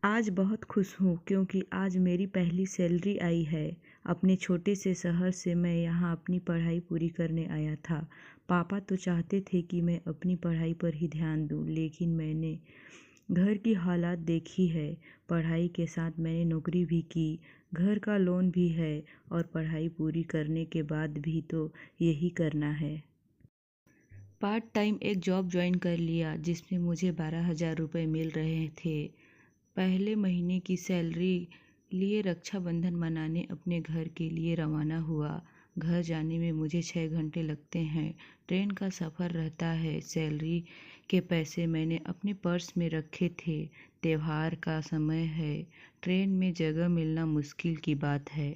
आज बहुत खुश हूँ क्योंकि आज मेरी पहली सैलरी आई है। अपने छोटे से शहर से मैं यहाँ अपनी पढ़ाई पूरी करने आया था। पापा तो चाहते थे कि मैं अपनी पढ़ाई पर ही ध्यान दूँ, लेकिन मैंने घर की हालात देखी है। पढ़ाई के साथ मैंने नौकरी भी की, घर का लोन भी है और पढ़ाई पूरी करने के बाद भी तो यही करना है। पार्ट टाइम एक जॉब ज्वाइन कर लिया जिसमें मुझे 12,000 रुपये मिल रहे थे। पहले महीने की सैलरी लिए रक्षाबंधन मनाने अपने घर के लिए रवाना हुआ। घर जाने में मुझे 6 घंटे लगते हैं। ट्रेन का सफ़र रहता है। सैलरी के पैसे मैंने अपने पर्स में रखे थे। त्योहार का समय है, ट्रेन में जगह मिलना मुश्किल की बात है।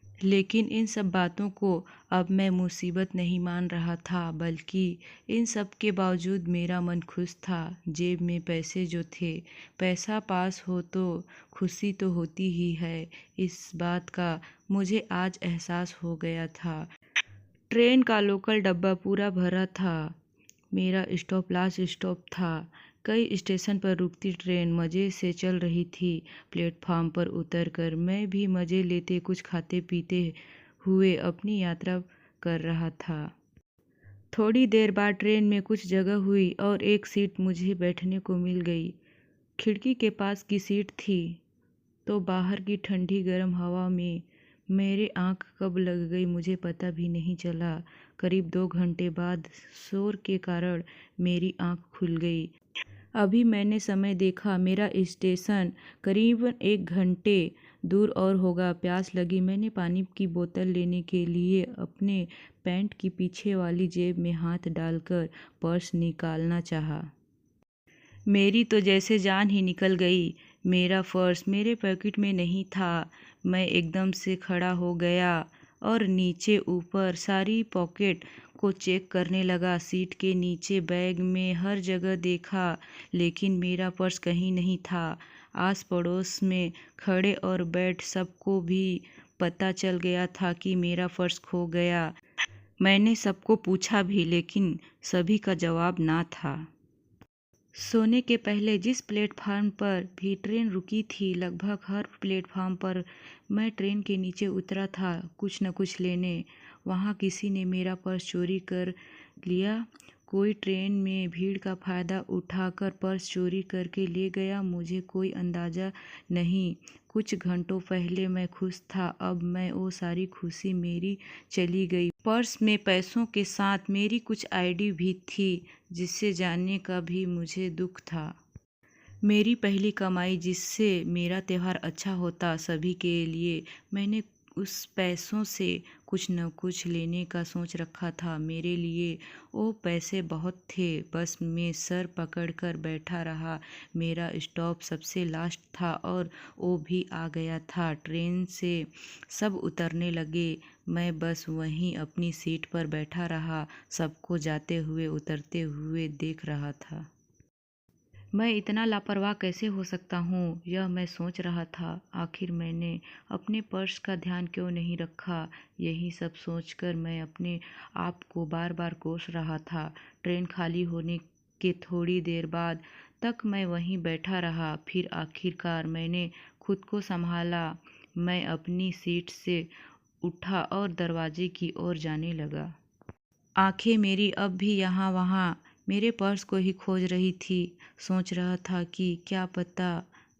लेकिन इन सब बातों को अब मैं मुसीबत नहीं मान रहा था, बल्कि इन सब के बावजूद मेरा मन खुश था। जेब में पैसे जो थे, पैसा पास हो तो खुशी तो होती ही है। इस बात का मुझे आज एहसास हो गया था। ट्रेन का लोकल डब्बा पूरा भरा था। मेरा स्टॉप लास्ट स्टॉप था। कई स्टेशन पर रुकती ट्रेन मज़े से चल रही थी। प्लेटफार्म पर उतरकर मैं भी मज़े लेते कुछ खाते पीते हुए अपनी यात्रा कर रहा था। थोड़ी देर बाद ट्रेन में कुछ जगह हुई और एक सीट मुझे बैठने को मिल गई। खिड़की के पास की सीट थी तो बाहर की ठंडी गर्म हवा में मेरे आँख कब लग गई मुझे पता भी नहीं चला। करीब 2 घंटे बाद शोर के कारण मेरी आँख खुल गई। अभी मैंने समय देखा, मेरा स्टेशन करीबन 1 घंटे दूर और होगा। प्यास लगी, मैंने पानी की बोतल लेने के लिए अपने पैंट की पीछे वाली जेब में हाथ डालकर पर्स निकालना चाहा। मेरी तो जैसे जान ही निकल गई। मेरा पर्स मेरे पॉकेट में नहीं था। मैं एकदम से खड़ा हो गया और नीचे ऊपर सारी पॉकेट को चेक करने लगा। सीट के नीचे, बैग में, हर जगह देखा, लेकिन मेरा पर्स कहीं नहीं था। आस पड़ोस में खड़े और बैठ सबको भी पता चल गया था कि मेरा पर्स खो गया। मैंने सबको पूछा भी, लेकिन सभी का जवाब ना था। सोने के पहले जिस प्लेटफार्म पर भी ट्रेन रुकी थी, लगभग हर प्लेटफार्म पर मैं ट्रेन के नीचे उतरा था कुछ न कुछ लेने। वहाँ किसी ने मेरा पर्स चोरी कर लिया, कोई ट्रेन में भीड़ का फ़ायदा उठाकर पर्स चोरी करके ले गया। मुझे कोई अंदाज़ा नहीं। कुछ घंटों पहले मैं खुश था, अब मैं वो सारी खुशी मेरी चली गई। पर्स में पैसों के साथ मेरी कुछ आईडी भी थी जिसे जानने का भी मुझे दुख था। मेरी पहली कमाई जिससे मेरा त्योहार अच्छा होता सभी के लिए। मैंने उस पैसों से कुछ न कुछ लेने का सोच रखा था। मेरे लिए वो पैसे बहुत थे। बस में सर पकड़कर बैठा रहा। मेरा स्टॉप सबसे लास्ट था और वो भी आ गया था। ट्रेन से सब उतरने लगे, मैं बस वहीं अपनी सीट पर बैठा रहा, सबको जाते हुए उतरते हुए देख रहा था। मैं इतना लापरवाह कैसे हो सकता हूँ, यह मैं सोच रहा था। आखिर मैंने अपने पर्स का ध्यान क्यों नहीं रखा, यही सब सोचकर मैं अपने आप को बार बार कोस रहा था। ट्रेन खाली होने के थोड़ी देर बाद तक मैं वहीं बैठा रहा। फिर आखिरकार मैंने खुद को संभाला। मैं अपनी सीट से उठा और दरवाजे की ओर जाने लगा। आंखें मेरी अब भी यहाँ वहाँ मेरे पर्स को ही खोज रही थी। सोच रहा था कि क्या पता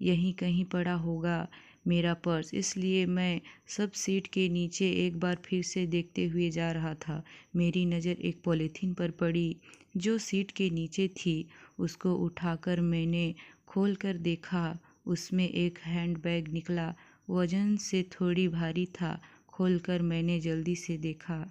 यहीं कहीं पड़ा होगा मेरा पर्स। इसलिए मैं सब सीट के नीचे एक बार फिर से देखते हुए जा रहा था। मेरी नज़र एक पॉलीथीन पर पड़ी जो सीट के नीचे थी। उसको उठाकर मैंने खोलकर देखा। उसमें एक हैंडबैग निकला। वजन से थोड़ी भारी था। खोलकर मैंने जल्दी से देखा।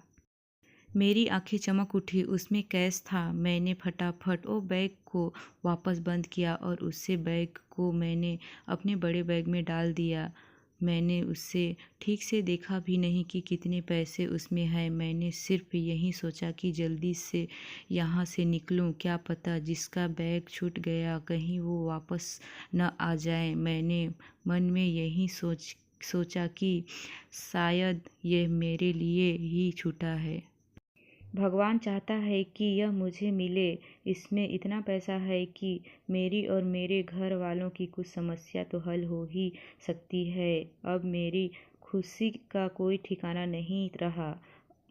मेरी आंखें चमक उठी। उसमें कैश था। मैंने फटाफट वो बैग को वापस बंद किया और उससे बैग को मैंने अपने बड़े बैग में डाल दिया। मैंने उससे ठीक से देखा भी नहीं कि कितने पैसे उसमें हैं। मैंने सिर्फ यही सोचा कि जल्दी से यहाँ से निकलूँ। क्या पता जिसका बैग छूट गया कहीं वो वापस न आ जाए। मैंने मन में यही सोचा कि शायद यह मेरे लिए ही छूटा है। भगवान चाहता है कि यह मुझे मिले। इसमें इतना पैसा है कि मेरी और मेरे घर वालों की कुछ समस्या तो हल हो ही सकती है। अब मेरी खुशी का कोई ठिकाना नहीं रहा।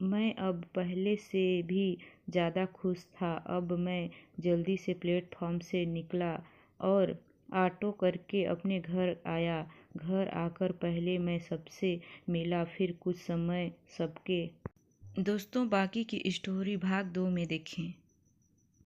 मैं अब पहले से भी ज़्यादा खुश था। अब मैं जल्दी से प्लेटफॉर्म से निकला और ऑटो करके अपने घर आया। घर आकर पहले मैं सबसे मिला, फिर कुछ समय सबके। दोस्तों, बाकी की स्टोरी भाग 2 में देखें।